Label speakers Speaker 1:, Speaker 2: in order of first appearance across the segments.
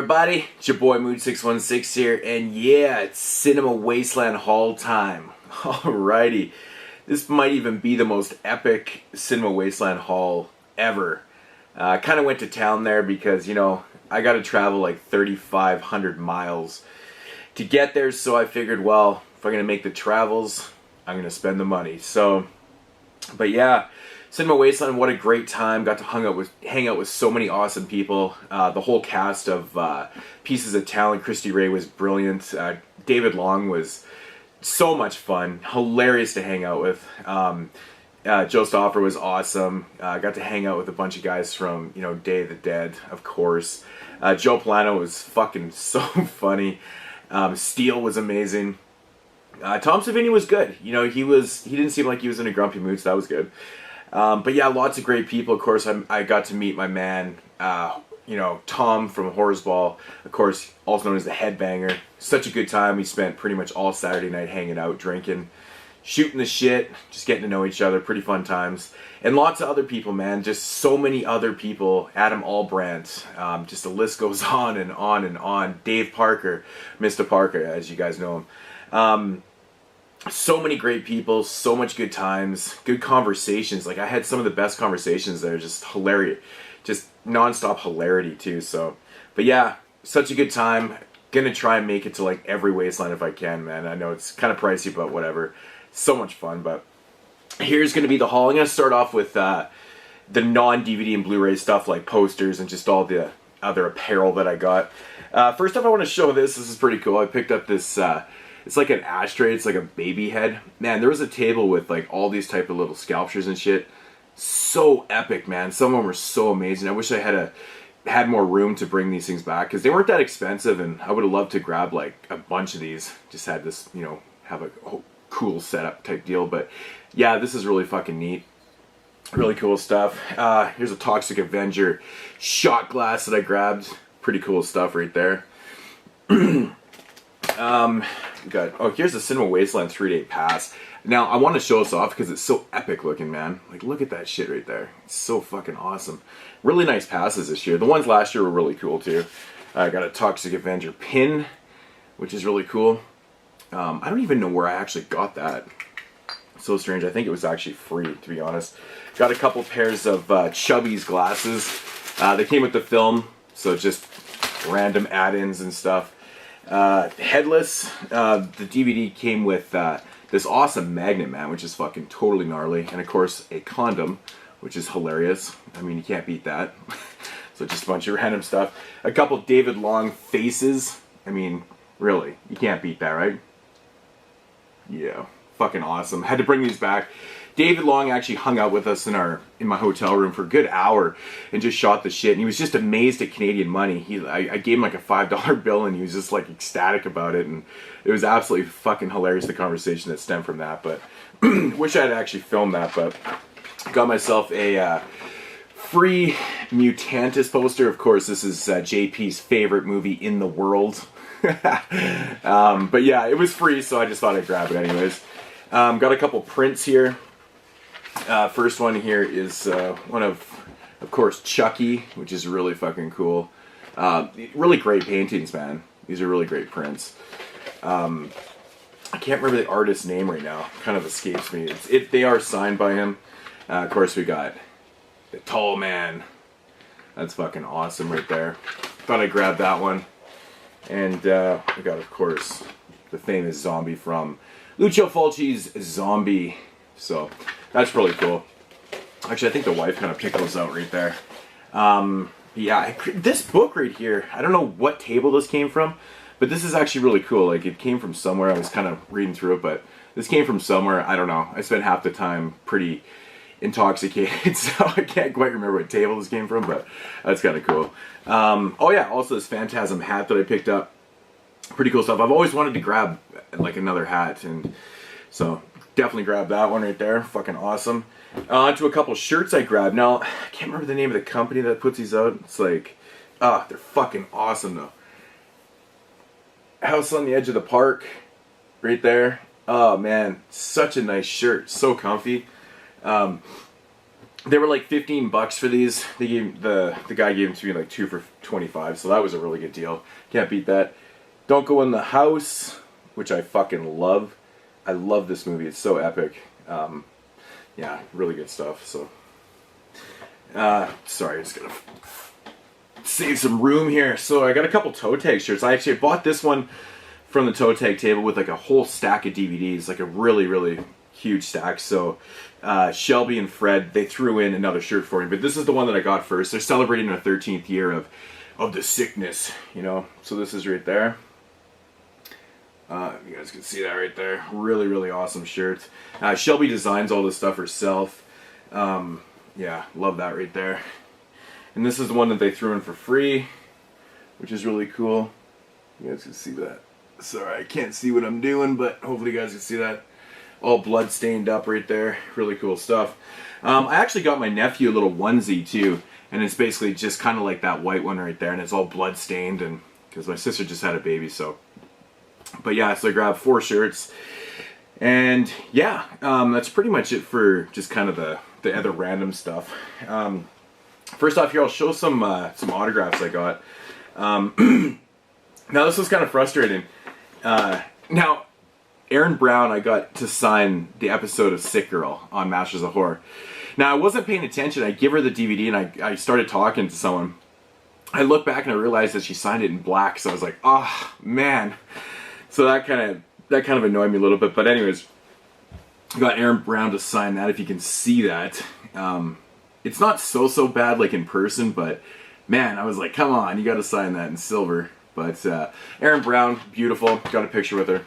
Speaker 1: everybody? It's your boy Mood616 here, and yeah, it's Cinema Wasteland haul time. Alrighty. This might even be the most epic Cinema Wasteland haul ever. I kind of went to town there because, you know, I got to travel like 3,500 miles to get there, so I figured, well, if I'm going to make the travels, I'm going to spend the money. So, but yeah, Cinema Wasteland, what a great time. Got to hang out with so many awesome people. The whole cast of Pieces of Talent. Christy Ray was brilliant. David Long was so much fun. Hilarious to hang out with. Joe Stauffer was awesome. Got to hang out with a bunch of guys from, you know, Day of the Dead, of course. Joe Plano was fucking so funny. Steele was amazing. Tom Savini was good. You know, he didn't seem like he was in a grumpy mood, so that was good. But yeah, lots of great people. Of course, I got to meet my man, you know, Tom from Horsball, of course, also known as the Headbanger. Such a good time. We spent pretty much all Saturday night hanging out, drinking, shooting the shit, just getting to know each other. Pretty fun times. And lots of other people, man. Just so many other people. Adam Albrandt. Just the list goes on and on and on. Dave Parker, Mr. Parker, as you guys know him. So many great people, so much good times, good conversations. Like, I had some of the best conversations there, just hilarious, just non-stop hilarity too. So, but yeah, such a good time. Gonna try and make it to like every Wasteland if I can, man. I know it's kind of pricey, but whatever. So much fun. But here's gonna be the haul. I'm gonna start off with the non-DVD and Blu-ray stuff, like posters and just all the other apparel that I got. First off, I want to show this. This is pretty cool. I picked up this. It's like an ashtray. It's like a baby head. Man, there was a table with like all these type of little sculptures and shit. So epic, man. Some of them were so amazing. I wish I had more room to bring these things back because they weren't that expensive, and I would have loved to grab like a bunch of these. Just had this, you know, have a cool setup type deal. But yeah, this is really fucking neat. Really cool stuff. Here's a Toxic Avenger shot glass that I grabbed. Pretty cool stuff right there. Here's the Cinema Wasteland 3-day pass. Now, I want to show this off because it's so epic looking, man. Like, look at that shit right there. It's so fucking awesome. Really nice passes this year. The ones last year were really cool, too. I got a Toxic Avenger pin, which is really cool. I don't even know where I actually got that. So strange. I think it was actually free, to be honest. Got a couple pairs of Chubby's glasses. They came with the film, so just random add-ins and stuff. Headless, the DVD came with this awesome magnet, man, which is fucking totally gnarly, and of course a condom, which is hilarious. I mean, you can't beat that. So just a bunch of random stuff. A couple David Long faces. I mean, really, you can't beat that, right? Yeah, fucking awesome. Had to bring these back. David Long actually hung out with us in my hotel room for a good hour and just shot the shit. And he was just amazed at Canadian money. I gave him like a $5 bill and he was just like ecstatic about it. And it was absolutely fucking hilarious, the conversation that stemmed from that. But wish I had actually filmed that. But got myself a free Mutantis poster. Of course, this is JP's favorite movie in the world. But yeah, it was free, so I just thought I'd grab it anyways. Got a couple prints here. First one here is one of course, Chucky, which is really fucking cool. Really great paintings, man. These are really great prints. I can't remember the artist's name right now. Kind of escapes me. They are signed by him. Of course, we got the Tall Man. That's fucking awesome right there. Thought I'd grab that one. And we got, of course, the famous zombie from Lucio Fulci's Zombie. So that's really cool. Actually, I think the wife kind of picked those out right there. Yeah, this book right here, I don't know what table this came from, but this is actually really cool. Like, it came from somewhere. I was kind of reading through it, but this came from somewhere. I don't know. I spent half the time pretty intoxicated, so I can't quite remember what table this came from, but that's kind of cool. Oh yeah, also this Phantasm hat that I picked up. Pretty cool stuff. I've always wanted to grab like another hat, and so definitely grab that one right there. Fucking awesome. Onto a couple shirts I grabbed. Now, I can't remember the name of the company that puts these out. It's like, they're fucking awesome though. House on the Edge of the Park, right there. Oh man, such a nice shirt. So comfy. They were like 15 bucks for these. They gave the guy gave them to me like 2 for 25, so that was a really good deal. Can't beat that. Don't Go in the House, which I fucking love. I love this movie. It's so epic. Yeah, really good stuff. So, sorry, I'm just gonna save some room here. So I got a couple toe tag shirts. I actually bought this one from the toe tag table with like a whole stack of DVDs, like a really, really huge stack. So Shelby and Fred, they threw in another shirt for me, but this is the one that I got first. They're celebrating their 13th year of the sickness, you know. So this is right there. You guys can see that right there. Really, really awesome shirt. Shelby designs all this stuff herself. Yeah, love that right there. And this is the one that they threw in for free, which is really cool. You guys can see that. Sorry, I can't see what I'm doing, but hopefully you guys can see that. All blood stained up right there. Really cool stuff. I actually got my nephew a little onesie too, and it's basically just kind of like that white one right there, and it's all blood stained, and because my sister just had a baby, so. But yeah, so I grabbed 4 shirts, and yeah, that's pretty much it for just kind of the other random stuff. First off here, I'll show some autographs I got. Now this was kind of frustrating. Now, Aaron Brown, I got to sign the episode of Sick Girl on Masters of Horror. Now, I wasn't paying attention. I give her the DVD and I started talking to someone. I looked back and I realized that she signed it in black, so I was like, oh, man. So that kind of annoyed me a little bit. But anyways, I got Aaron Brown to sign that, if you can see that. It's not so bad like in person, but man, I was like, come on, you got to sign that in silver. But Aaron Brown, beautiful. Got a picture with her.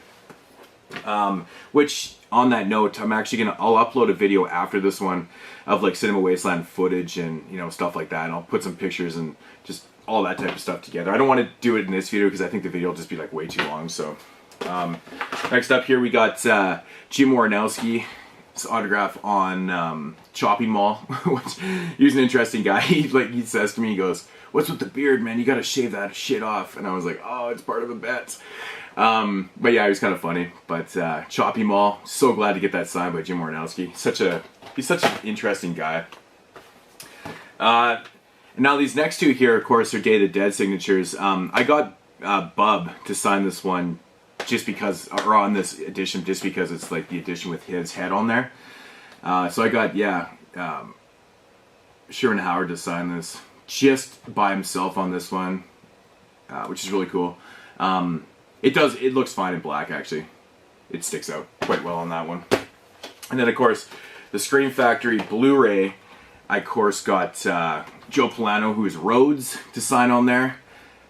Speaker 1: Which, on that note, I'll upload a video after this one of like Cinema Wasteland footage and, you know, stuff like that. And I'll put some pictures and just all that type of stuff together. I don't want to do it in this video because I think the video will just be like way too long. So next up here we got Jim Warnowski's autograph on Chopping Mall. Which, he's an interesting guy. He says to me, he goes, "What's with the beard, man? You gotta shave that shit off." And I was like, oh, it's part of a bet. But yeah, he was kind of funny. But Chopping Mall, so glad to get that signed by Jim Warnowski. He's such an interesting guy. Now these next two here, of course, are Day of the Dead signatures. I got Bub to sign this one just because, or on this edition, just because it's like the edition with his head on there. So I got, Sherman Howard to sign this just by himself on this one, which is really cool. It looks fine in black, actually. It sticks out quite well on that one. And then, of course, the Scream Factory Blu-ray, I, of course, got Joe Polano, who is Rhodes, to sign on there.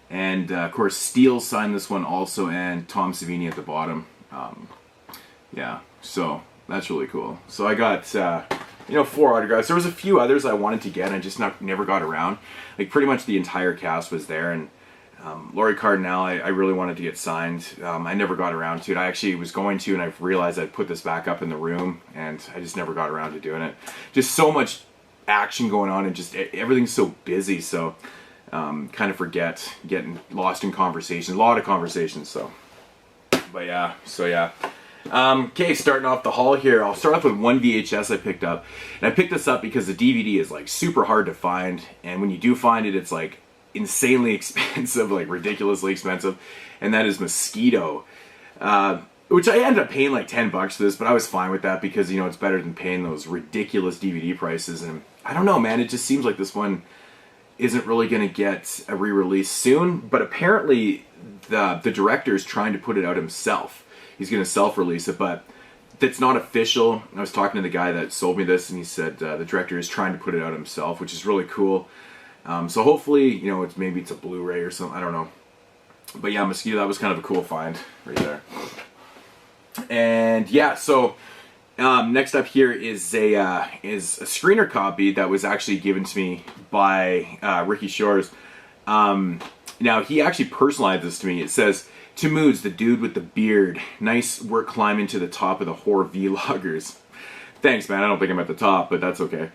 Speaker 1: And, of course, Steele signed this one also, and Tom Savini at the bottom. Yeah, so that's really cool. So I got, 4 autographs. There was a few others I wanted to get, and I just never got around. Like, pretty much the entire cast was there, and Laurie Cardinale, I really wanted to get signed. I never got around to it. I actually was going to, and I realized I'd put this back up in the room, and I just never got around to doing it. Just so much action going on, and just everything's so busy, so kind of forget, getting lost in conversation. A lot of conversations, so. But yeah, so yeah. Okay, starting off the haul here. I'll start off with one VHS I picked up. And I picked this up because the DVD is like super hard to find, and when you do find it, it's like insanely expensive, like ridiculously expensive, and that is Mosquito, which I ended up paying like 10 bucks for this, but I was fine with that because, you know, it's better than paying those ridiculous DVD prices. And I don't know, man, it just seems like this one isn't really going to get a re-release soon, but apparently the director is trying to put it out himself. He's going to self-release it, but that's not official. I was talking to the guy that sold me this, and he said the director is trying to put it out himself, which is really cool. So hopefully, you know, maybe it's a Blu-ray or something. I don't know. But yeah, Mosquito, that was kind of a cool find right there. And yeah, so next up here is a screener copy that was actually given to me by Ricky Shores. Now, he actually personalized this to me. It says, "To Moods, the dude with the beard. Nice work climbing to the top of the horror vloggers." Thanks, man. I don't think I'm at the top, but that's okay.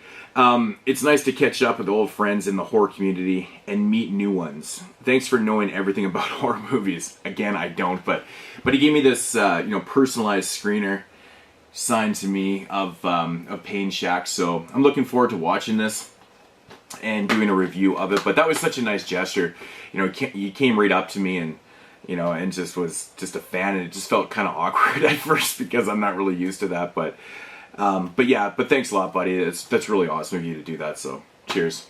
Speaker 1: It's nice to catch up with old friends in the horror community and meet new ones. Thanks for knowing everything about horror movies. Again, I don't, but he gave me this, personalized screener, signed to me of Pain Shack. So I'm looking forward to watching this and doing a review of it. But that was such a nice gesture. You know, he came right up to me and, you know, and just was just a fan, and it just felt kind of awkward at first because I'm not really used to that. But yeah, but thanks a lot, buddy. That's really awesome of you to do that. So cheers.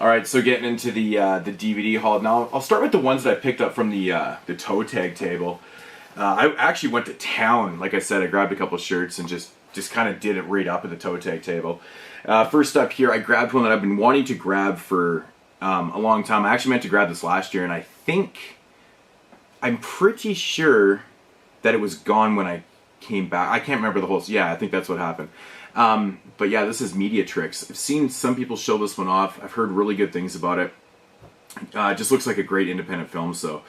Speaker 1: All right, so getting into the DVD haul now. I'll start with the ones that I picked up from the toe tag table. I actually went to town. Like I said, I grabbed a couple shirts and just kind of did it right up at the toe tag table. First up here, I grabbed one that I've been wanting to grab for a long time. I actually meant to grab this last year, and I'm pretty sure that it was gone when I came back. I can't remember the whole. Yeah, I think that's what happened. But yeah, this is Media Tricks. I've seen some people show this one off. I've heard really good things about it. It just looks like a great independent film, so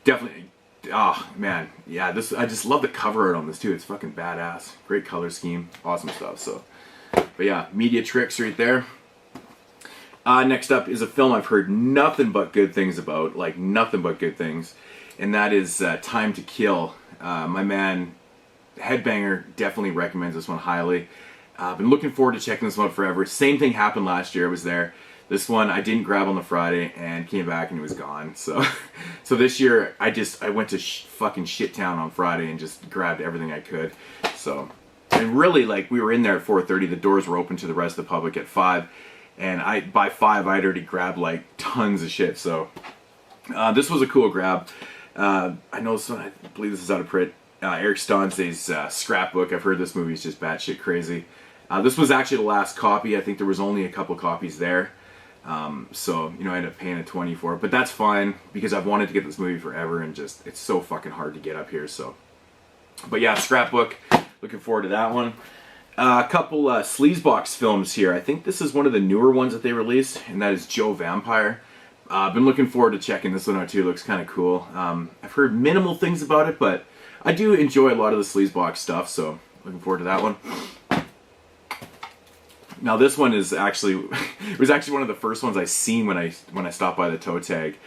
Speaker 1: definitely. Oh man, yeah, I just love the cover art on this too. It's fucking badass. Great color scheme, awesome stuff. So, but yeah, Media Tricks right there. Next up is a film I've heard nothing but good things about, like nothing but good things, and that is Time to Kill. My man Headbanger definitely recommends this one highly. I've been looking forward to checking this one out forever. Same thing happened last year. I was there. This one I didn't grab on the Friday and came back and it was gone. So this year I went to fucking shit town on Friday and just grabbed everything I could. So, and really, like, we were in there at 4:30. The doors were open to the rest of the public at 5, and by 5 I'd already grabbed like tons of shit. So this was a cool grab. I believe this is out of print. Eric Stanze's Scrapbook. I've heard this movie is just batshit crazy. This was actually the last copy. I think there was only a couple copies there. So, you know, I ended up paying a 20 for it. But that's fine, because I've wanted to get this movie forever, and just, it's so fucking hard to get up here, so. But yeah, Scrapbook. Looking forward to that one. A couple Sleazebox films here. I think this is one of the newer ones that they released, and that is Joe Vampire. I've been looking forward to checking this one out too. It looks kind of cool. I've heard minimal things about it, but I do enjoy a lot of the Sleazebox stuff, so looking forward to that one. Now this one is actually, it was actually one of the first ones I seen when I stopped by the toe tag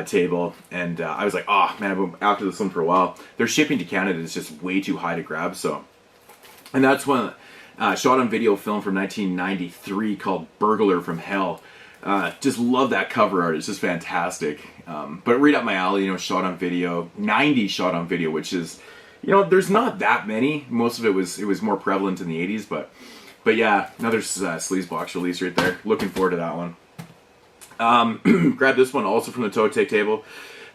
Speaker 1: table, and I was like, oh man, I've been after this one for a while. Their shipping to Canada is just way too high to grab, so. And that's one shot on video film from 1993 called Burglar from Hell. Just love that cover art. It's just fantastic. But right up my alley, you know, shot on video, 90 shot on video, which is, you know, there's not that many. Most of it was more prevalent in the 80s, but yeah, another Sleazebox release right there. Looking forward to that one. Grabbed this one also from the toe tag table.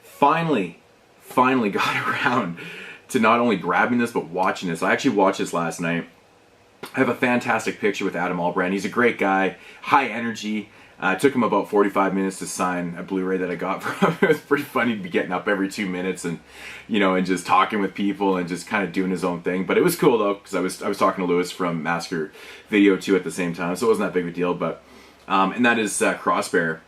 Speaker 1: Finally got around to not only grabbing this, but watching this. I actually watched this last night. I have a fantastic picture with Adam Albrand. He's a great guy, high energy. It took him about 45 minutes to sign a Blu-ray that I got from him. It was pretty funny to be getting up every 2 minutes and, you know, and just talking with people and just kind of doing his own thing. But it was cool though, because I was talking to Lewis from Massacre Video too at the same time, so it wasn't that big of a deal. But and that is Crossbear.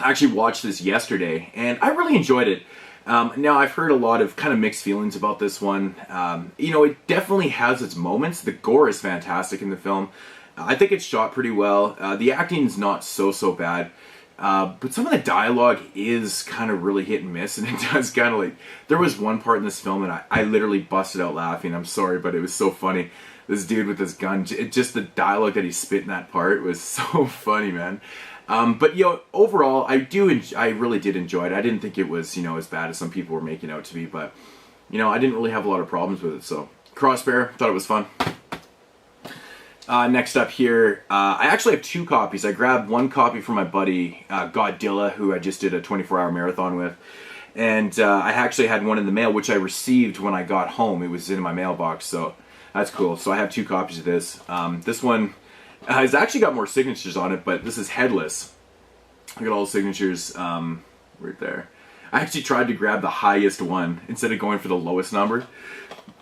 Speaker 1: I actually watched this yesterday and I really enjoyed it. Now I've heard a lot of kind of mixed feelings about this one. You know, it definitely has its moments. The gore is fantastic in the film. I think it's shot pretty well. The acting's not so bad. But some of the dialogue is kind of really hit and miss, and it does kind of like, there was one part in this film and I literally busted out laughing. I'm sorry, but it was so funny. This dude with this gun, just the dialogue that he spit in that part was so funny, man. But you know, overall, I really did enjoy it. I didn't think it was, you know, as bad as some people were making out to be, but you know, I didn't really have a lot of problems with it. So Crossbear, thought it was fun. Next up here, I actually have 2 copies. I grabbed one copy from my buddy Godzilla, who I just did a 24-hour marathon with, and I actually had one in the mail, which I received when I got home. It was in my mailbox, so that's cool. So I have 2 copies of this. This one has actually got more signatures on it, but this is headless. Look at all the signatures right there. I actually tried to grab the highest one instead of going for the lowest number.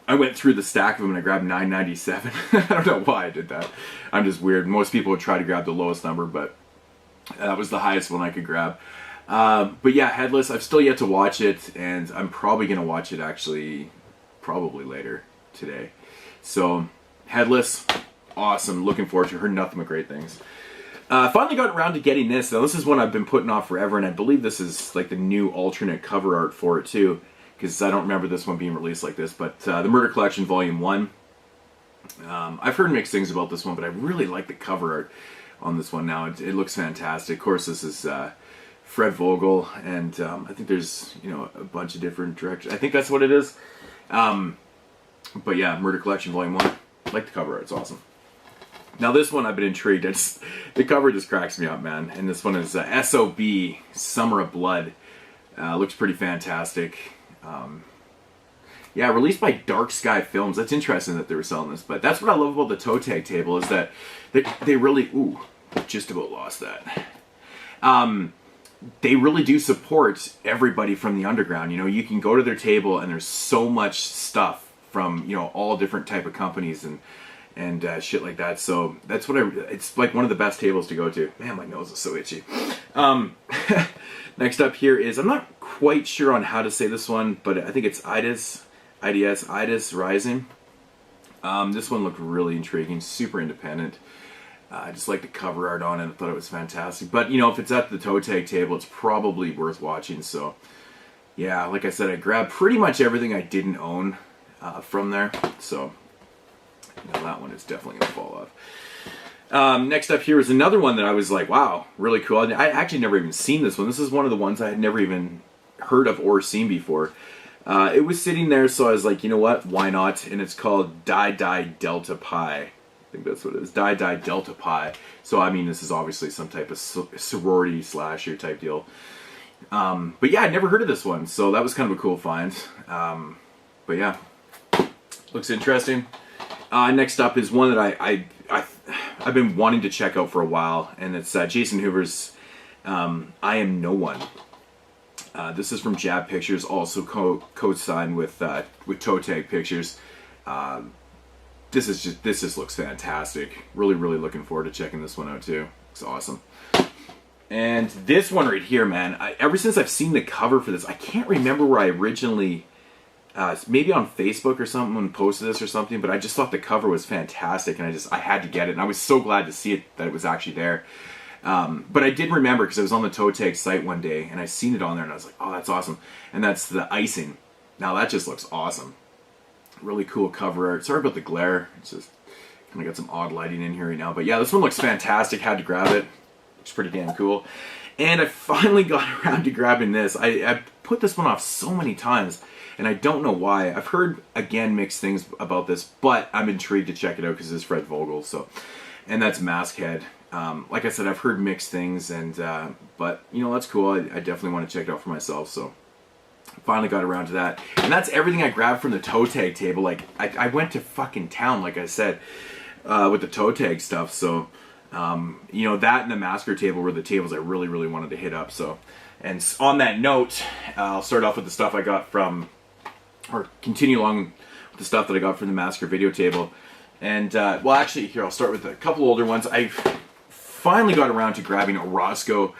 Speaker 1: I went through the stack of them and I grabbed 997. I don't know why I did that. I'm just weird. Most people would try to grab the lowest number, but that was the highest one I could grab. But yeah, Headless, I've still yet to watch it, and I'm probably going to watch it actually probably later today. So, Headless, awesome. Looking forward to it. Heard nothing but great things. Finally got around to getting this. Now, this is one I've been putting off forever, and I believe this is like the new alternate cover art for it too. because I don't remember this one being released like this. But the Murder Collection Volume 1. I've heard mixed things about this one, but I really like the cover art on this one now. It looks fantastic. Of course, this is Fred Vogel, and I think there's, you know, a bunch of different directors. I think that's what it is. But yeah, Murder Collection Volume 1. I like the cover art. It's awesome. Now this one I've been intrigued. The cover just cracks me up, man. And this one is S.O.B. Summer of Blood. Looks pretty fantastic. Yeah, released by Dark Sky Films. That's interesting that they were selling this. But that's what I love about the toe tag table, is that they really... Ooh, just about lost that. They really do support everybody from the underground. You know, you can go to their table and there's so much stuff from, you know, all different type of companies and shit like that. So that's what it's like one of the best tables to go to. Man, my nose is so itchy. Next up here is, I'm not quite sure on how to say this one, but I think it's IDIS Rising. This one looked really intriguing, super independent. I just like the cover art on it. I thought it was fantastic. But, you know, if it's at the toe tag table, it's probably worth watching. So, yeah, like I said, I grabbed pretty much everything I didn't own from there. So, you know, that one is definitely going to fall off. Next up here is another one that I was like, wow, really cool. I actually never even seen this one. This is one of the ones I had never even heard of or seen before. It was sitting there, so I was like, you know what, why not? And it's called Die Die Delta Pi. I think that's what it is. Die Die Delta Pi. So, I mean, this is obviously some type of sorority slasher type deal. But yeah, I'd never heard of this one, so that was kind of a cool find. But yeah, looks interesting. Next up is one that I've been wanting to check out for a while, and it's Jason Hoover's I Am No One. This is from Jab Pictures, also co-signed with Toe Tag Pictures. This just looks fantastic. Really, really looking forward to checking this one out too. It's awesome. And this one right here, man, ever since I've seen the cover for this, I can't remember where I originally, maybe on Facebook or someone posted this or something, but I just thought the cover was fantastic, and I had to get it, and I was so glad to see it, that it was actually there. But I did remember, because I was on the Toe Tag site one day, and I seen it on there, and I was like, oh, that's awesome. And that's the icing. Now that just looks awesome. Really cool cover art. Sorry about the glare. It's just kind of got some odd lighting in here right now. But yeah, this one looks fantastic. Had to grab it. Looks pretty damn cool. And I finally got around to grabbing this. I put this one off so many times, and I don't know why. I've heard, again, mixed things about this, but I'm intrigued to check it out because it's Fred Vogel. So, and that's Mask Head. Like I said, I've heard mixed things, and but, you know, that's cool. I definitely want to check it out for myself, so finally got around to that. And that's everything I grabbed from the toe tag table. Like, I went to fucking town, like I said, with the toe tag stuff. So, you know, that and the Massacre table were the tables I really, really wanted to hit up. So, and on that note, I'll start off with the stuff I got from, or continue along with the stuff that I got from the Massacre video table. And, well, actually, here, I'll start with a couple older ones. I finally got around to grabbing Orozco,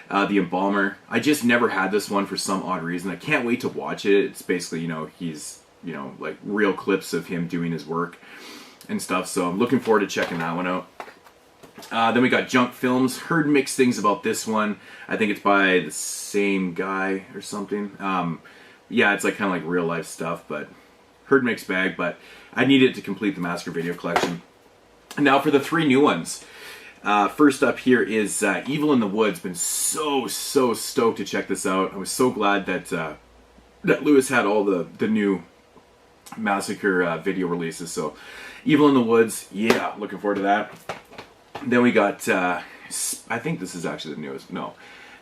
Speaker 1: the Embalmer. I just never had this one for some odd reason. I can't wait to watch it. It's basically, you know, he's, you know, like real clips of him doing his work and stuff. So I'm looking forward to checking that one out. Then we got Junk Films. Heard mixed things about this one. I think it's by the same guy or something. Yeah, it's like kind of like real life stuff, but heard mixed bag. But I needed it to complete the Massacre video collection. And now for the three new ones. First up here is Evil in the Woods. Been so stoked to check this out. I was so glad that that Lewis had all the new Massacre video releases. So Evil in the Woods, yeah, looking forward to that. Then we got, I think this is actually the newest, no.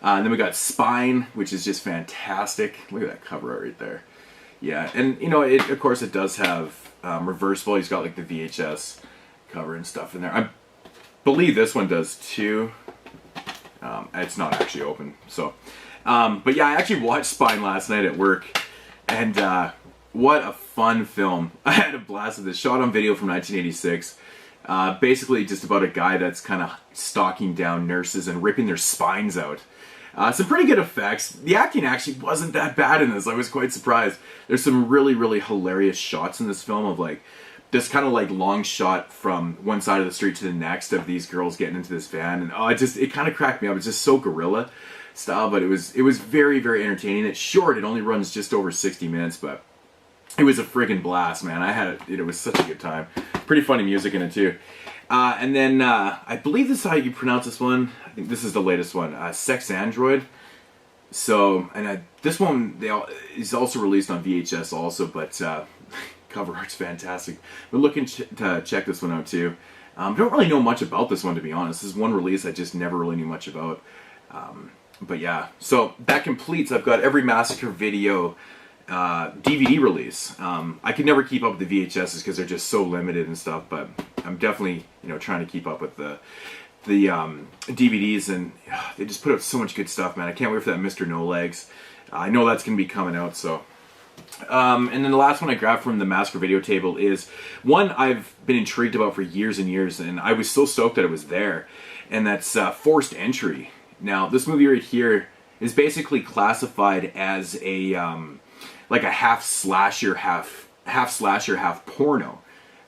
Speaker 1: Then we got Spine, which is just fantastic. Look at that cover art right there. Yeah, and you know, of course it does have reversible. He's got like the VHS cover and stuff in there. I believe this one does too. It's not actually open, so. But yeah, I actually watched Spine last night at work, and what a fun film. I had a blast with this. Shot on video from 1986. Basically just about a guy that's kind of stalking down nurses and ripping their spines out. Some pretty good effects. The acting actually wasn't that bad in this. I was quite surprised. There's some really hilarious shots in this film of like this kind of like long shot from one side of the street to the next of these girls getting into this van, and it kind of cracked me up. It's just so guerrilla. style, but it was very, very entertaining. It's short, it only runs just over 60 minutes, but it was a friggin' blast, man. I had it was such a good time. Pretty funny music in it too. And then I believe this is how you pronounce this one. I think this is the latest one, Sex Android. So, and this one is also released on VHS also, but cover art's fantastic. We're looking to check this one out too. Don't really know much about this one, to be honest. This is one release I just never really knew much about. But yeah, so that completes. I've got every Massacre video DVD release. I could never keep up with the VHSs because they're just so limited and stuff, but I'm definitely, you know, trying to keep up with the DVDs, and they just put out so much good stuff, man. I can't wait for that Mr. No Legs. I know that's going to be coming out, so. And then the last one I grabbed from the Massacre video table is one I've been intrigued about for years and years, and I was so stoked that it was there, and that's Forced Entry. Now, this movie right here is basically classified as a like a half slasher, half porno.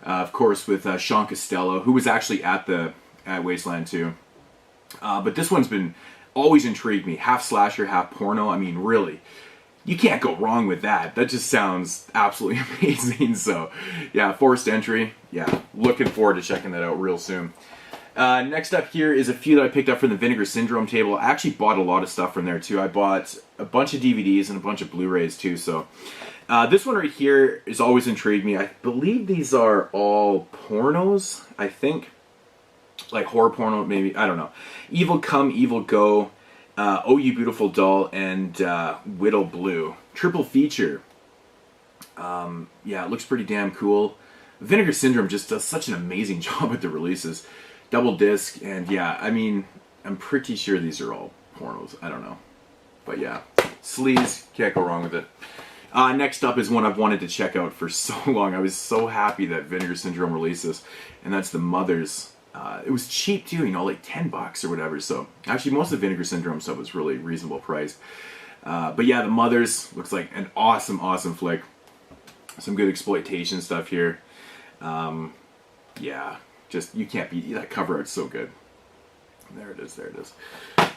Speaker 1: Of course, with Sean Costello, who was actually at Wasteland too. But this one's been always intrigued me. Half slasher, half porno. I mean, really, you can't go wrong with that. That just sounds absolutely amazing. So, yeah, Forced Entry. Yeah, looking forward to checking that out real soon. Next up here is a few that I picked up from the Vinegar Syndrome table. I actually bought a lot of stuff from there too. I bought a bunch of DVDs and a bunch of Blu-rays too. So this one right here has always intrigued me. I believe these are all pornos, I think. Like horror porno, maybe. I don't know. Evil Come, Evil Go, Oh You Beautiful Doll, and Whittle Blue. Triple feature. Yeah, it looks pretty damn cool. Vinegar Syndrome just does such an amazing job with the releases. Double disc, and yeah, I mean, I'm pretty sure these are all pornos. I don't know. But yeah, sleaze, can't go wrong with it. Next up is one I've wanted to check out for so long. I was so happy that Vinegar Syndrome releases, and that's The Mothers. It was cheap too, you know, like $10 or whatever. So actually, most of the Vinegar Syndrome stuff was really reasonable priced. But yeah, The Mothers looks like an awesome, awesome flick. Some good exploitation stuff here. Yeah. Just, you can't beat that cover art's so good. There it is, there it is.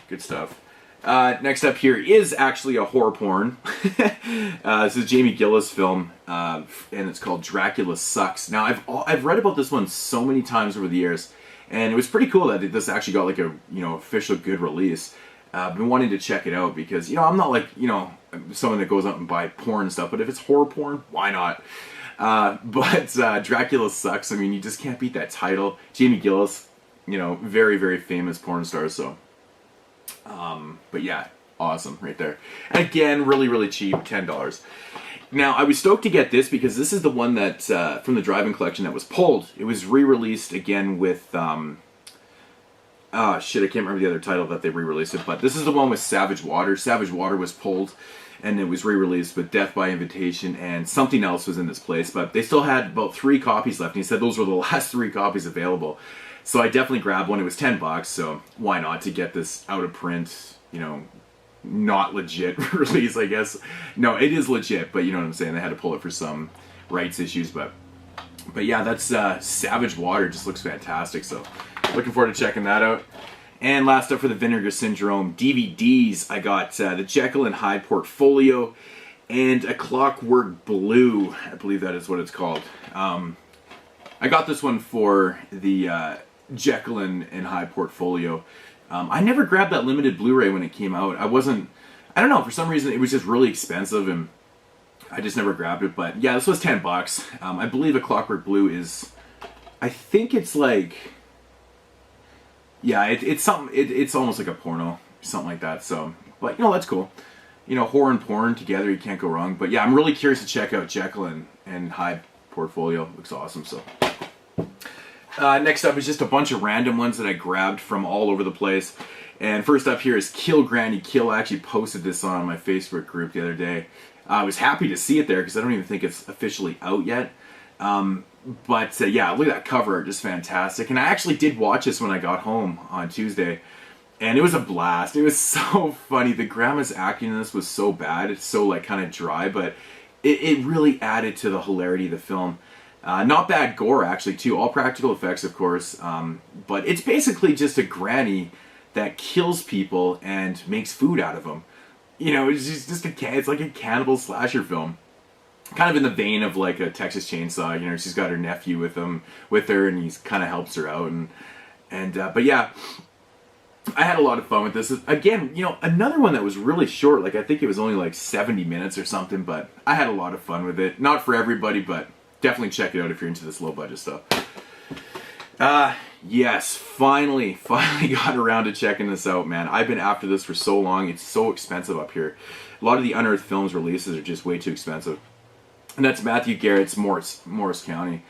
Speaker 1: Good stuff. Next up here is actually a horror porn. This is a Jamie Gillis film, and it's called Dracula Sucks. Now, I've read about this one so many times over the years, and it was pretty cool that this actually got like a, you know, official good release. I've been wanting to check it out because, you know, I'm not like, you know, someone that goes out and buy porn and stuff, but if it's horror porn, why not? But Dracula Sucks. I mean, you just can't beat that title. Jamie Gillis, you know, very, very famous porn star, so. But yeah, awesome right there. And again, really, really cheap, $10. Now, I was stoked to get this because this is the one that, from the Drive-In collection that was pulled. It was re-released again with, shit, I can't remember the other title that they re-released it, but this is the one with Savage Water. Savage Water was pulled, and it was re-released with Death by Invitation, and something else was in this place, but they still had about 3 copies left, and he said those were the last 3 copies available. So I definitely grabbed one. It was $10, so why not, to get this out of print, you know, not legit release, I guess. No, it is legit, but you know what I'm saying, they had to pull it for some rights issues, but yeah, that's Savage Water. Just looks fantastic, so looking forward to checking that out. And last up for the Vinegar Syndrome DVDs, I got the Jekyll and Hyde Portfolio and A Clockwork Blue. I believe that is what it's called. I got this one for the Jekyll and Hyde Portfolio. I never grabbed that limited Blu-ray when it came out. I don't know, for some reason it was just really expensive and I just never grabbed it. But yeah, this was $10. I believe A Clockwork Blue is, I think it's like, yeah, it's something. It's almost like a porno, something like that. So, but you know, that's cool. You know, horror and porn together, you can't go wrong. But yeah, I'm really curious to check out Jekyll and Hyde Portfolio. Looks awesome. So, next up is just a bunch of random ones that I grabbed from all over the place. And first up here is Kill Granny Kill. I actually posted this on my Facebook group the other day. I was happy to see it there because I don't even think it's officially out yet. But yeah, look at that cover art, just fantastic. And I actually did watch this when I got home on Tuesday, and it was a blast. It was so funny. The grandma's acting in this was so bad. It's so like kind of dry, but it really added to the hilarity of the film. Not bad gore actually too. All practical effects, of course. But it's basically just a granny that kills people and makes food out of them. You know, it's like a cannibal slasher film. Kind of in the vein of like a Texas Chainsaw. You know, she's got her nephew with her, and he's kind of helps her out. But yeah, I had a lot of fun with this. Again, you know, another one that was really short. Like, I think it was only like 70 minutes or something, but I had a lot of fun with it. Not for everybody, but definitely check it out if you're into this low budget stuff. Yes, finally got around to checking this out, man. I've been after this for so long. It's so expensive up here. A lot of the Unearthed Films releases are just way too expensive. And that's Matthew Garrett's Morris County.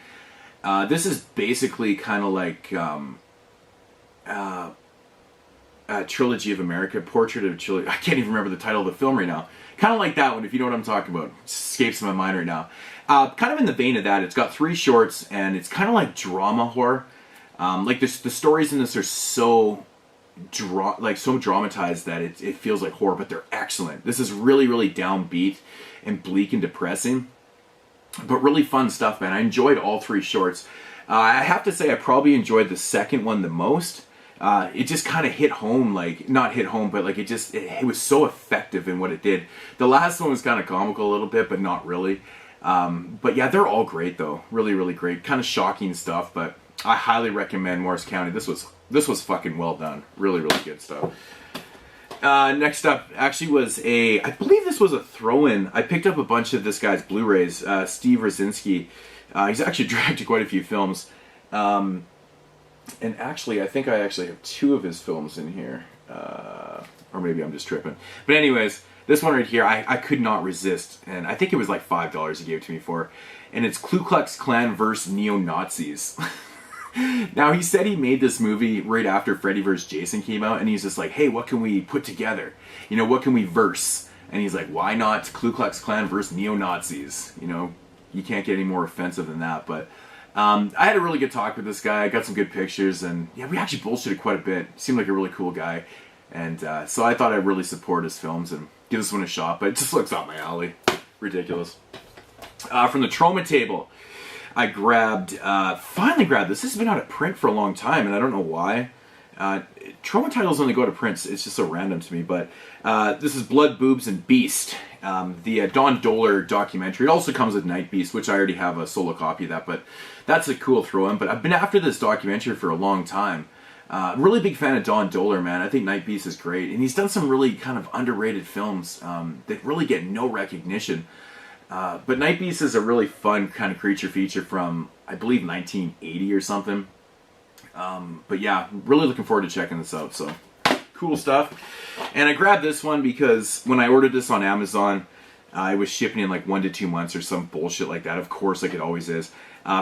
Speaker 1: This is basically kind of like Trilogy of America, Portrait of Trilogy. I can't even remember the title of the film right now. Kind of like that one, if you know what I'm talking about. It escapes my mind right now. Kind of in the vein of that. It's got 3 shorts, and it's kind of like drama horror. Like the stories in this are so dramatized that it feels like horror, but they're excellent. This is really, really downbeat and bleak and depressing, but really fun stuff, man. I enjoyed all 3 shorts. I have to say I probably enjoyed the second one the most. It just kind of hit home, like, not hit home, but like it was so effective in what it did. The last one was kind of comical a little bit, but not really. But yeah, they're all great though. Really, really great. Kind of shocking stuff, but I highly recommend Morris County. This was fucking well done. Really, really good stuff. Next up actually was I believe this was a throw-in. I picked up a bunch of this guy's Blu-rays, Steve Rosinski. He's actually directed quite a few films. And actually, I think I actually have 2 of his films in here. Or maybe I'm just tripping. But anyways, this one right here, I could not resist. And I think it was like $5 he gave it to me for. And it's Ku Klux Klan vs. Neo-Nazis. Now, he said he made this movie right after Freddy vs. Jason came out, and he's just like, hey, what can we put together? You know, what can we verse? And he's like, why not Ku Klux Klan vs. Neo-Nazis? You know, you can't get any more offensive than that. But I had a really good talk with this guy. I got some good pictures, and yeah, we actually bullshitted quite a bit. Seemed like a really cool guy. And so I thought I'd really support his films and give this one a shot, but it just looks up my alley. Ridiculous. From the Trauma table, I finally grabbed this. This has been out of print for a long time, and I don't know why. Trauma titles only go to print. It's just so random to me, but this is Blood, Boobs, and Beast. The Don Dohler documentary. It also comes with Night Beast, which I already have a solo copy of that, but that's a cool throw-in. But I've been after this documentary for a long time. Really big fan of Don Dohler, man. I think Night Beast is great, and he's done some really kind of underrated films that really get no recognition. But Night Beast is a really fun kind of creature feature from, I believe, 1980 or something. But yeah, really looking forward to checking this out. So, cool stuff. And I grabbed this one because when I ordered this on Amazon, it was shipping in like 1 to 2 months or some bullshit like that. Of course, like it always is.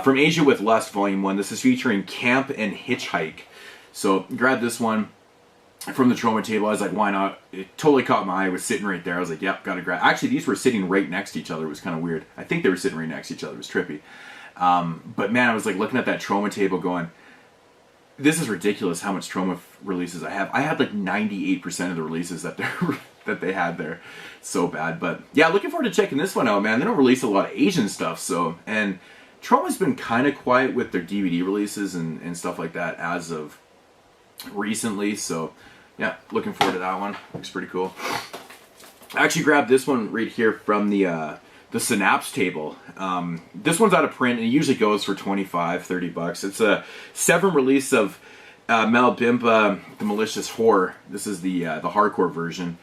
Speaker 1: From Asia with Lust, Volume 1. This is featuring Camp and Hitchhike. So, grab this one from the Trauma table. I was like, why not? It totally caught my eye. It was sitting right there. I was like, yep, gotta grab. Actually, these were sitting right next to each other. It was kind of weird. I think they were sitting right next to each other. It was trippy. But man, I was like looking at that Trauma table going, this is ridiculous how much Trauma releases I have. I had like 98% of the releases that they had there. So bad. But yeah, looking forward to checking this one out, man. They don't release a lot of Asian stuff, so, and Trauma's been kind of quiet with their DVD releases and stuff like that as of recently, so yeah, looking forward to that one. Looks pretty cool. I actually grabbed this one right here from the Synapse table. This one's out of print, and it usually goes for $25-30. It's a 7 release of Mel Bimba, The Malicious Whore. This is the hardcore version.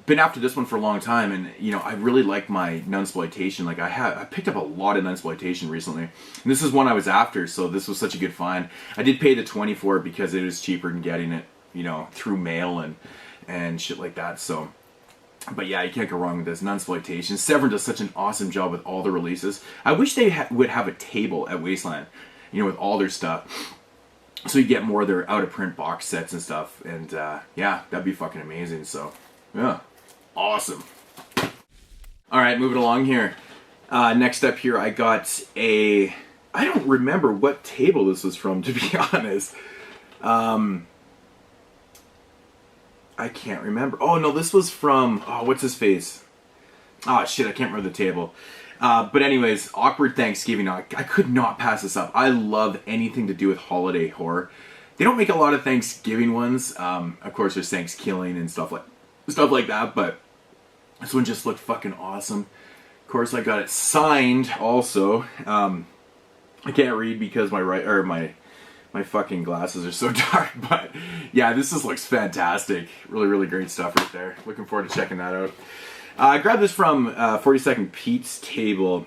Speaker 1: Been after this one for a long time, and you know, I really like my nunsploitation. Like I picked up a lot of nunsploitation recently, and this is one I was after, so this was such a good find. I did pay the $20 for it because it was cheaper than getting it, you know, through mail and shit like that. So, but yeah, you can't go wrong with this nunsploitation. Severin does such an awesome job with all the releases. I wish they would have a table at Wasteland, you know, with all their stuff, so you get more of their out of print box sets and stuff. And yeah, that'd be fucking amazing. So. Yeah, awesome. All right, moving along here. Next up here, I got I don't remember what table this was from, to be honest. I can't remember. Oh, no, this was from, what's his face? Oh, shit, I can't remember the table. But anyways, Awkward Thanksgiving. I could not pass this up. I love anything to do with holiday horror. They don't make a lot of Thanksgiving ones. Of course, there's Thanksgiving and stuff like that, but this one just looked fucking awesome. Of course, I got it signed also. I can't read because my fucking glasses are so dark, but yeah, this looks fantastic. Really, really great stuff right there. Looking forward to checking that out. I grabbed this from 42nd Pete's Table.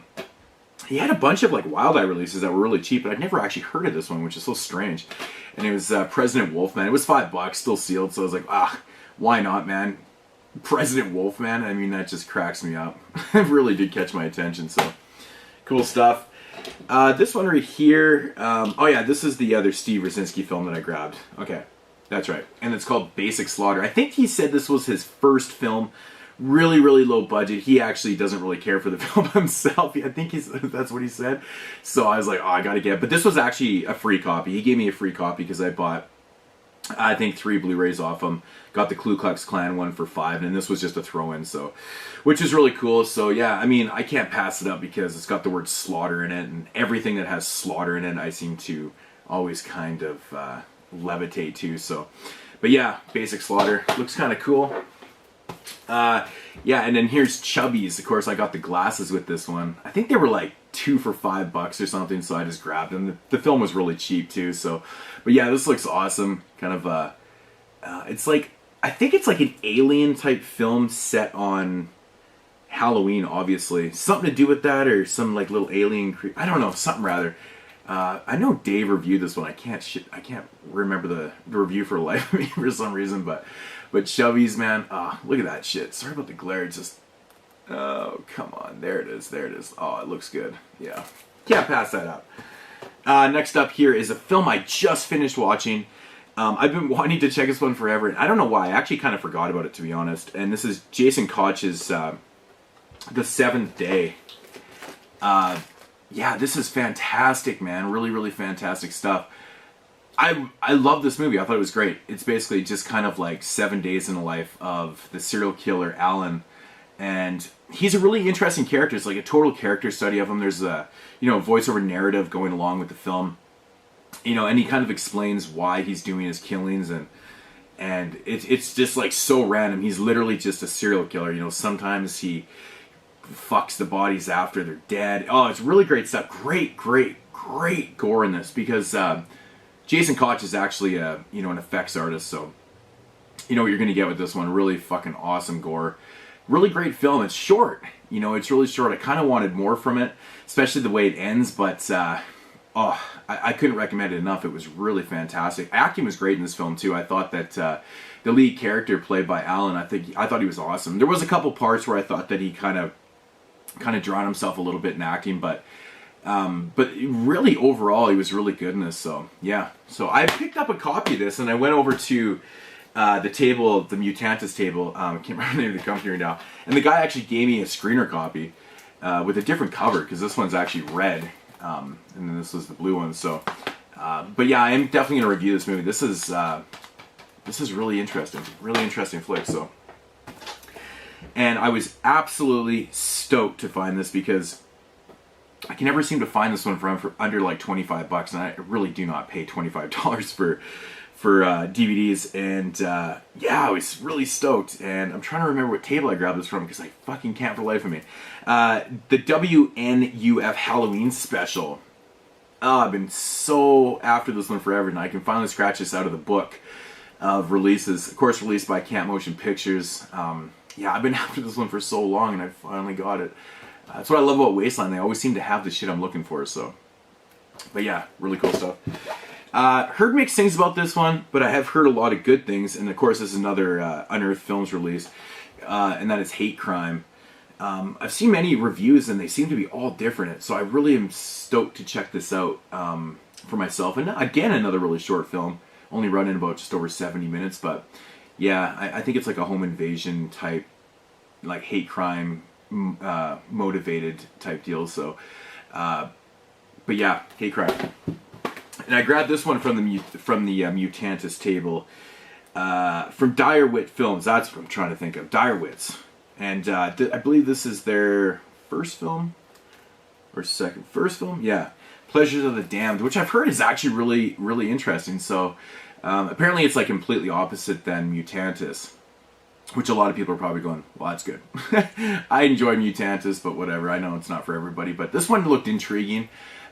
Speaker 1: He had a bunch of like Wild Eye releases that were really cheap, but I'd never actually heard of this one, which is so strange. And it was President Wolfman. It was $5, still sealed, so I was like, why not, man? President Wolfman, I mean, that just cracks me up. It really did catch my attention, so cool stuff. This one right here, oh yeah, this is the other Steve Rosinski film that I grabbed. Okay, that's right. And it's called Basic Slaughter. I think he said this was his first film. Really, really low budget. He actually doesn't really care for the film himself. I think that's what he said. So I was like, I gotta get it. But this was actually a free copy. He gave me a free copy because I bought, I think, 3 Blu-rays off him. Got the Ku Klux Klan one for $5, and this was just a throw-in, so, which is really cool. So yeah, I mean, I can't pass it up because it's got the word slaughter in it, and everything that has slaughter in it, I seem to always kind of levitate to. So, but yeah, Basic Slaughter looks kind of cool. Yeah, and then here's Chubby's. Of course, I got the glasses with this one. I think they were like 2 for $5 or something, so I just grabbed them. The film was really cheap too, so. But yeah, this looks awesome. Kind of, it's like, I think it's like an alien type film set on Halloween, obviously. Something to do with that, or some like little alien I don't know, something rather. I know Dave reviewed this one. I can't remember the review for the life of me for some reason, but Chubby's, man, look at that shit. Sorry about the glare. It's just, oh, come on. There it is. Oh, it looks good. Yeah. Can't pass that up. Next up here is a film I just finished watching. I've been wanting to check this one forever, and I don't know why. I actually kind of forgot about it, to be honest. And this is Jason Koch's The Seventh Day. Yeah, this is fantastic, man. Really, really fantastic stuff. I love this movie. I thought it was great. It's basically just kind of like 7 days in the life of the serial killer Alan, and he's a really interesting character. It's like a total character study of him. There's a voiceover narrative going along with the film, and he kind of explains why he's doing his killings, and it's just like so random. He's literally just a serial killer. Sometimes he fucks the bodies after they're dead. Oh, it's really great stuff. Great gore in this, because Jason Koch is actually an effects artist, so you know what you're going to get with this one. Really fucking awesome gore. Really great film. It's short. It's really short. I kind of wanted more from it, especially the way it ends, but I couldn't recommend it enough. It was really fantastic. Acting was great in this film too. I thought that the lead character played by Alan, I thought he was awesome. There was a couple parts where I thought that he kind of drowned himself a little bit in acting, but really overall he was really good in this. So yeah, so I picked up a copy of this and I went over to the table, the Mutantis table. I can't remember the name of the company right now, and the guy actually gave me a screener copy with a different cover, because this one's actually red, and then this was the blue one. So but yeah, I am definitely going to review this movie. This is really interesting flick. So, and I was absolutely stoked to find this, because I can never seem to find this one for under like $25, and I really do not pay $25 for DVDs. And yeah, I was really stoked, and I'm trying to remember what table I grabbed this from, because I fucking can't for the life of me. The WNUF Halloween special. I've been so after this one forever, and I can finally scratch this out of the book of releases. Of course, released by Camp Motion Pictures. Yeah, I've been after this one for so long, and I finally got it. That's what I love about Wasteland. They always seem to have the shit I'm looking for. So, but yeah, really cool stuff. Heard mixed things about this one, but I have heard a lot of good things. And of course, this is another Unearthed Films release, and that is Hate Crime. I've seen many reviews, and they seem to be all different. So I really am stoked to check this out for myself. And again, another really short film, only running about just over 70 minutes. But yeah, I think it's like a home invasion type, like hate crime motivated type deal. So, but yeah, Hate Crime. And I grabbed this one from the Mutantis table, from Dire Wit Films. That's what I'm trying to think of. Dire Wits. And I believe this is their first film. or second, first film, yeah, Pleasures of the Damned, which I've heard is actually really, really interesting. So apparently it's like completely opposite than Mutantis, which a lot of people are probably going, well, that's good. I enjoy Mutantis, but whatever. I know it's not for everybody, but this one looked intriguing.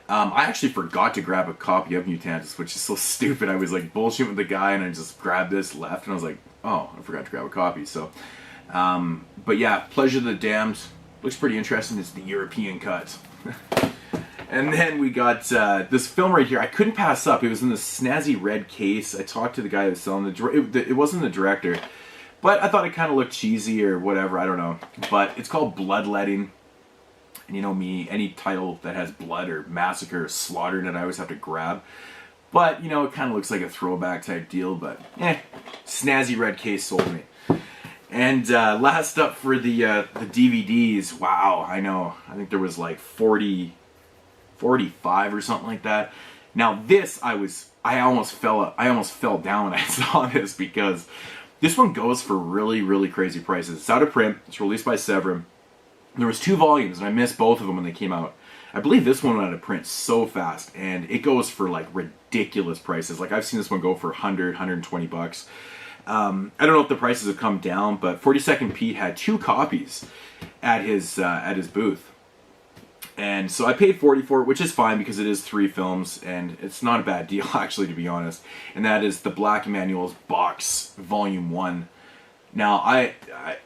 Speaker 1: I actually forgot to grab a copy of Mutantis, which is so stupid. I was like bullshitting with the guy, and I just grabbed this, left, and I was like, oh, I forgot to grab a copy. So, but yeah, Pleasure of the Damned looks pretty interesting. It's the European cut. And then we got this film right here. I couldn't pass up. It was in this snazzy red case. I talked to the guy who was selling it wasn't the director, but I thought it kind of looked cheesy or whatever. I don't know. But it's called Bloodletting. And you know me, any title that has blood or massacre or slaughter in it, I always have to grab. But, you know, it kind of looks like a throwback type deal, but snazzy red case sold me. And last up for the DVDs, wow, I know, I think there was like 45 or something like that. Now this, I almost fell down when I saw this, because this one goes for really, really crazy prices. It's out of print, it's released by Severin. There was 2 volumes, and I missed both of them when they came out. I believe this one went out of print so fast, and it goes for like ridiculous prices. Like I've seen this one go for 100, 120 bucks. I don't know if the prices have come down, but 42nd Pete had 2 copies at his booth. And so I paid $40 for it, which is fine because it is 3 films, and it's not a bad deal actually, to be honest. And that is the Black Emanuel's Box Volume 1. Now, I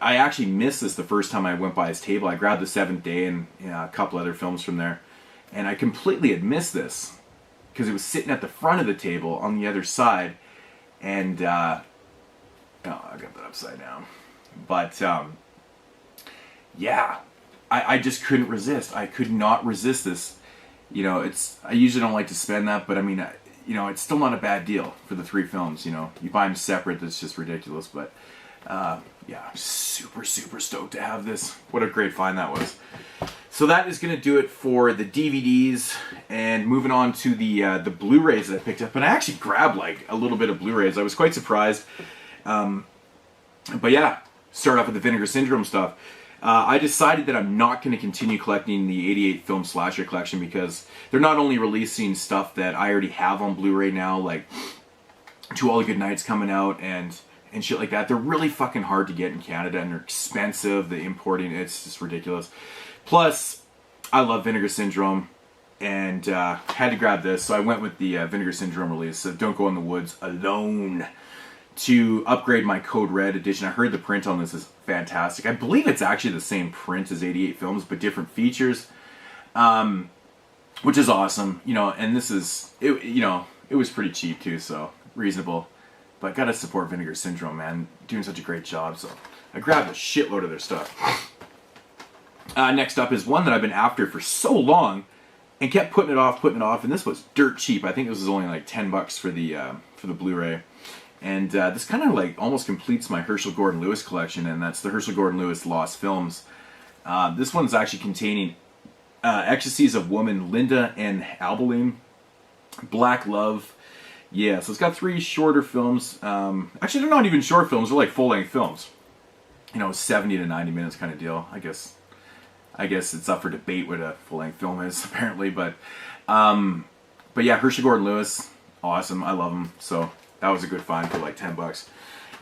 Speaker 1: actually missed this the first time I went by his table. I grabbed The Seventh Day and a couple other films from there. And I completely had missed this because it was sitting at the front of the table on the other side. And, oh, I got that upside down. But, yeah, I just couldn't resist. I could not resist this. You know, I usually don't like to spend that, but I mean, you know, it's still not a bad deal for the 3 films. You know, you buy them separate, that's just ridiculous, but... yeah, I'm super, super stoked to have this. What a great find that was. So that is going to do it for the DVDs, and moving on to the Blu-rays that I picked up. And I actually grabbed like a little bit of Blu-rays. I was quite surprised. But yeah, start off with the Vinegar Syndrome stuff. I decided that I'm not going to continue collecting the 88 film slasher collection, because they're not only releasing stuff that I already have on Blu-ray now, like To All the Good Nights coming out and shit like that. They're really fucking hard to get in Canada, and they're expensive. The importing, it's just ridiculous. Plus, I love Vinegar Syndrome, and had to grab this, so I went with the Vinegar Syndrome release of Don't Go in the Woods Alone to upgrade my Code Red edition. I heard the print on this is fantastic. I believe it's actually the same print as 88 Films, but different features, which is awesome. You know, and this is, you know, it was pretty cheap too, so reasonable. But gotta support Vinegar Syndrome, man. Doing such a great job, so I grabbed a shitload of their stuff. Next up is one that I've been after for so long and kept putting it off, and this was dirt cheap. I think this was only like 10 bucks for the Blu-ray. And this kind of like almost completes my Herschel Gordon Lewis collection, and that's the Herschel Gordon Lewis Lost Films. This one's actually containing Ecstasies of Woman, Linda and Abilene, Black Love. Yeah, so it's got 3 shorter films. Actually, they're not even short films. They're like full-length films. You know, 70 to 90 minutes kind of deal. I guess it's up for debate what a full-length film is, apparently. But yeah, Herschel Gordon Lewis, awesome. I love him. So that was a good find for like 10 bucks.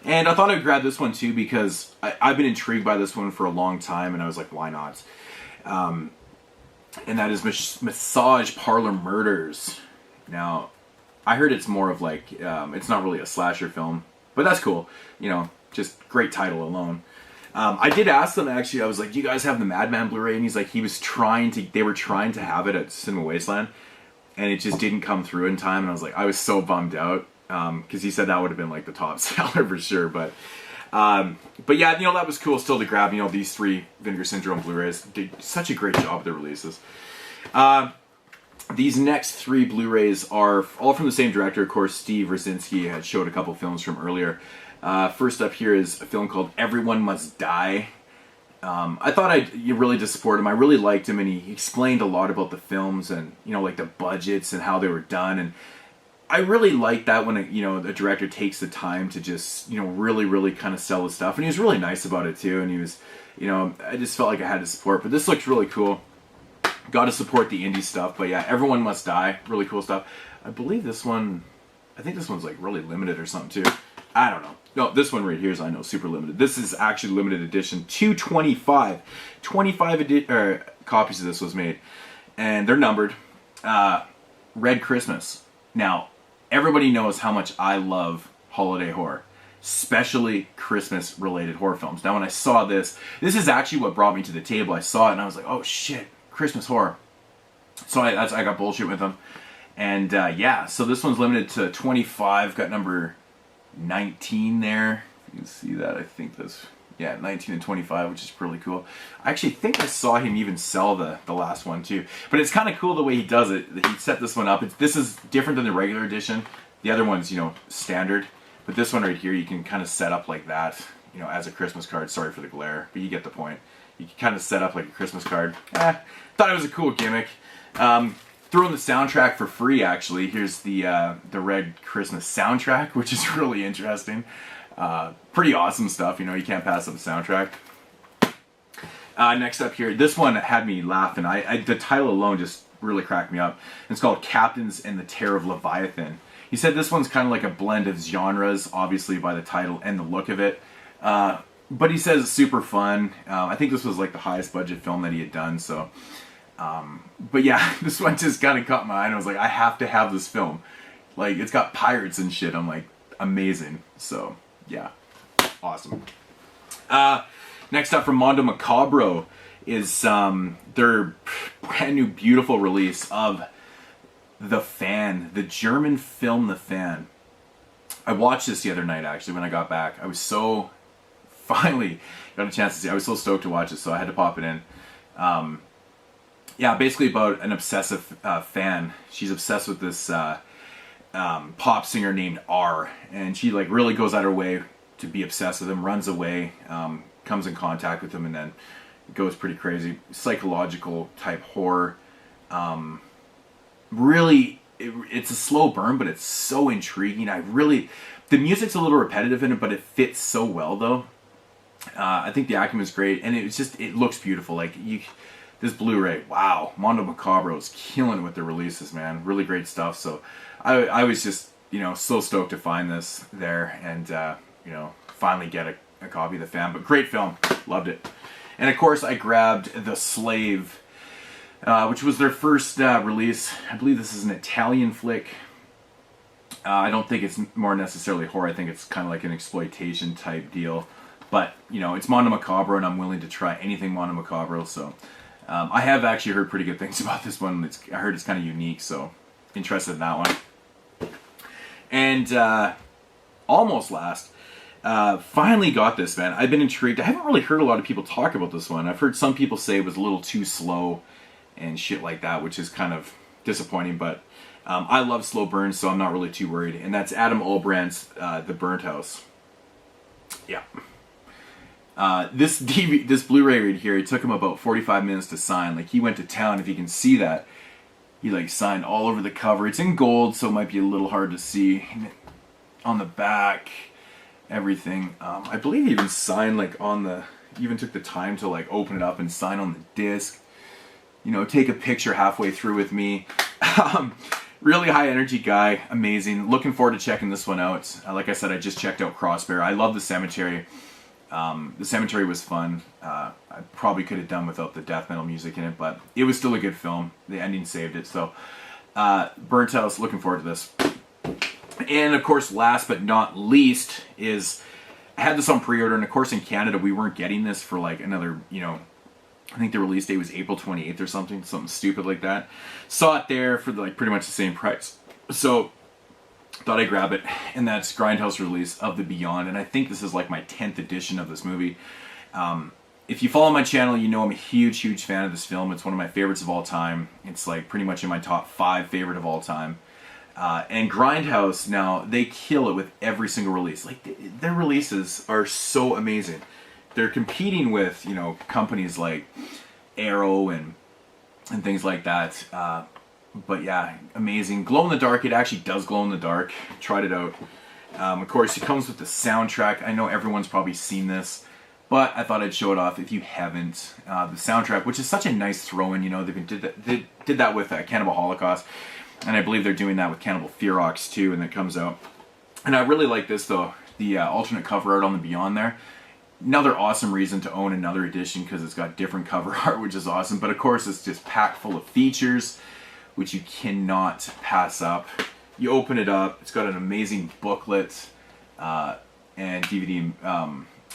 Speaker 1: And I thought I'd grab this one too, because I've been intrigued by this one for a long time, and I was like, why not? And that is Massage Parlor Murders. Now, I heard it's more of like, it's not really a slasher film, but that's cool. You know, just great title alone. I did ask them, actually, I was like, do you guys have the Madman Blu-ray? And he's like, they were trying to have it at Cinema Wasteland, and it just didn't come through in time. And I was like, I was so bummed out, because he said that would have been like the top seller for sure. But yeah, you know, that was cool still to grab, you know, these 3 Vinegar Syndrome Blu-rays. Did such a great job with their releases. These next 3 Blu-rays are all from the same director, of course. Steve Rosinski had showed a couple films from earlier. First up here is a film called Everyone Must Die. I thought you really just support him. I really liked him, and he explained a lot about the films and, you know, like the budgets and how they were done. And I really like that when the director takes the time to just, you know, really, really kind of sell his stuff. And he was really nice about it too. And he was, you know, I just felt like I had to support. But this looks really cool. Got to support the indie stuff, but yeah, Everyone Must Die, really cool stuff. I believe this one, I think this one's like really limited or something too. I don't know. No, this one right here is, I know, super limited. This is actually limited edition, 225. 25 copies of this was made, and they're numbered. Red Christmas. Now, everybody knows how much I love holiday horror, especially Christmas-related horror films. Now, when I saw this is actually what brought me to the table. I saw it and I was like, oh shit, Christmas horror. So I got bullshit with them. And yeah, so this one's limited to 25. Got number 19 there. You can see that. I think that's, yeah, 19 and 25, which is really cool. I actually think I saw him even sell the last one too. But it's kind of cool the way he does it. He set this one up. This is different than the regular edition. The other one's, you know, standard. But this one right here, you can kind of set up like that, you know, as a Christmas card. Sorry for the glare, but you get the point. You can kind of set up like a Christmas card. Thought it was a cool gimmick. Throwing the soundtrack for free, actually. Here's the Red Christmas soundtrack, which is really interesting. Pretty awesome stuff, you know, you can't pass up the soundtrack. Next up here, this one had me laughing. The title alone just really cracked me up. It's called Captains and the Terror of Leviathan. He said this one's kind of like a blend of genres, obviously by the title and the look of it. But he says it's super fun. I think this was like the highest budget film that he had done, so... but yeah, this one just kind of caught my eye and I was like, I have to have this film. Like, it's got pirates and shit. I'm like, amazing. So, yeah. Awesome. Next up from Mondo Macabro is their brand new beautiful release of The Fan, the German film The Fan. I watched this the other night, actually, when I got back. I was so... Finally got a chance to see. I was so stoked to watch it, so I had to pop it in. Yeah, basically about an obsessive fan. She's obsessed with this pop singer named R, and she like really goes out her way to be obsessed with him, runs away, comes in contact with him, and then goes pretty crazy. Psychological type horror. Really, it's a slow burn, but it's so intriguing. The music's a little repetitive in it, but it fits so well though. I think the acting was great, and it looks beautiful. Like this Blu-ray, wow, Mondo Macabro is killing it with the releases, man. Really great stuff. So I was just, you know, so stoked to find this there and, you know, finally get a copy of The Fan. But great film. Loved it. And of course, I grabbed The Slave, which was their first release. I believe this is an Italian flick. I don't think it's more necessarily horror. I think it's kind of like an exploitation type deal. But, you know, it's Mondo Macabro, and I'm willing to try anything Mondo Macabro, so... I have actually heard pretty good things about this one. I heard it's kind of unique, so interested in that one. And almost last, finally got this, man. I've been intrigued. I haven't really heard a lot of people talk about this one. I've heard some people say it was a little too slow and shit like that, which is kind of disappointing, but I love slow burns, so I'm not really too worried. And that's Adam Albrandt's The Burnt House. Yeah. This Blu-ray right here, it took him about 45 minutes to sign. Like, he went to town, if you can see that. He, like, signed all over the cover. It's in gold, so it might be a little hard to see. On the back, everything. I believe he even signed, like, he even took the time to, like, open it up and sign on the disc. You know, take a picture halfway through with me. Really high energy guy. Amazing. Looking forward to checking this one out. Like I said, I just checked out Crossbear. I love The Cemetery. The Cemetery was fun. I probably could have done without the death metal music in it, but it was still a good film. The ending saved it. So, Burnt House, looking forward to this. And of course, last but not least is, I had this on pre-order, and of course in Canada we weren't getting this for like another, you know, I think the release date was April 28th or something stupid like that. Saw it there for like pretty much the same price. So, thought I'd grab it, and that's Grindhouse release of The Beyond, and I think this is like my 10th edition of this movie. If you follow my channel, you know I'm a huge fan of this film. It's one of my favorites of all time. It's like pretty much in my top 5 favorite of all time. And Grindhouse, now, they kill it with every single release. Like, their releases are so amazing. They're competing with, you know, companies like Arrow and things like that. But yeah, amazing. Glow in the dark, it actually does glow in the dark. Tried it out. Of course, it comes with the soundtrack. I know everyone's probably seen this. But I thought I'd show it off if you haven't. The soundtrack, which is such a nice throw-in, you know, they did that with Cannibal Holocaust, and I believe they're doing that with Cannibal Ferox too, and it comes out. And I really like this though, the alternate cover art on the Beyond there. Another awesome reason to own another edition because it's got different cover art, which is awesome. But of course, it's just packed full of features, which you cannot pass up. You open it up, it's got an amazing booklet and DVD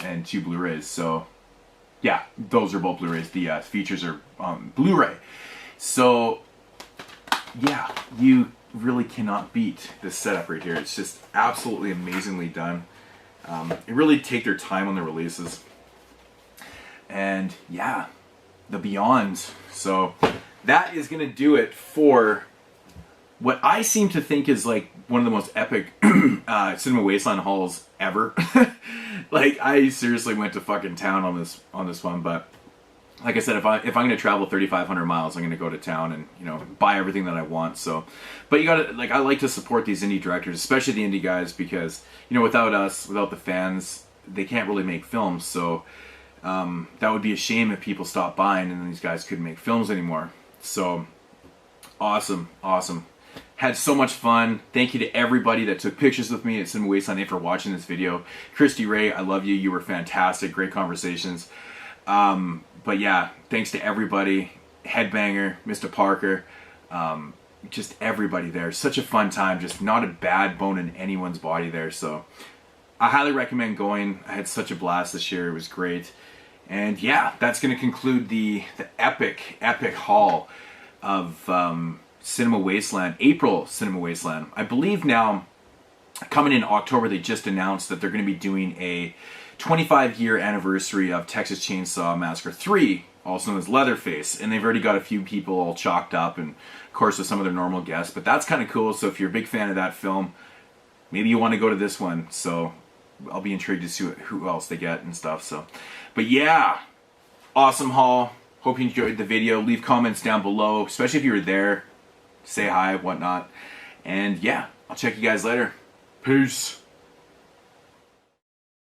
Speaker 1: and 2 Blu-rays. So yeah, those are both Blu-rays. The features are Blu-ray. So yeah, you really cannot beat this setup right here. It's just absolutely amazingly done. They really take their time on the releases. And yeah, the Beyond. So that is going to do it for what I seem to think is like one of the most epic Cinema Wasteland hauls ever. Like, I seriously went to fucking town on this one, but like I said, if I'm going to travel 3,500 miles, I'm going to go to town and, you know, buy everything that I want. So, but you got to, like, I like to support these indie directors, especially the indie guys, because, you know, without us, without the fans, they can't really make films. So that would be a shame if people stopped buying and then these guys couldn't make films anymore. So awesome, awesome. Had so much fun. Thank you to everybody that took pictures with me at Cinema Wasteland for watching this video. Christy Ray, I love you. You were fantastic. Great conversations. But yeah, thanks to everybody. Headbanger, Mr. Parker, just everybody there. Such a fun time. Just not a bad bone in anyone's body there. So I highly recommend going. I had such a blast this year. It was great. And yeah, that's going to conclude the epic haul of Cinema Wasteland, April Cinema Wasteland. I believe now, coming in October, they just announced that they're going to be doing a 25-year anniversary of Texas Chainsaw Massacre 3, also known as Leatherface, and they've already got a few people all chalked up, and of course with some of their normal guests, but that's kind of cool. So if you're a big fan of that film, maybe you want to go to this one. So I'll be intrigued to see who else they get and stuff. So, but yeah, awesome haul. Hope you enjoyed the video. Leave comments down below, especially if you were there. Say hi, whatnot. And yeah, I'll check you guys later. Peace.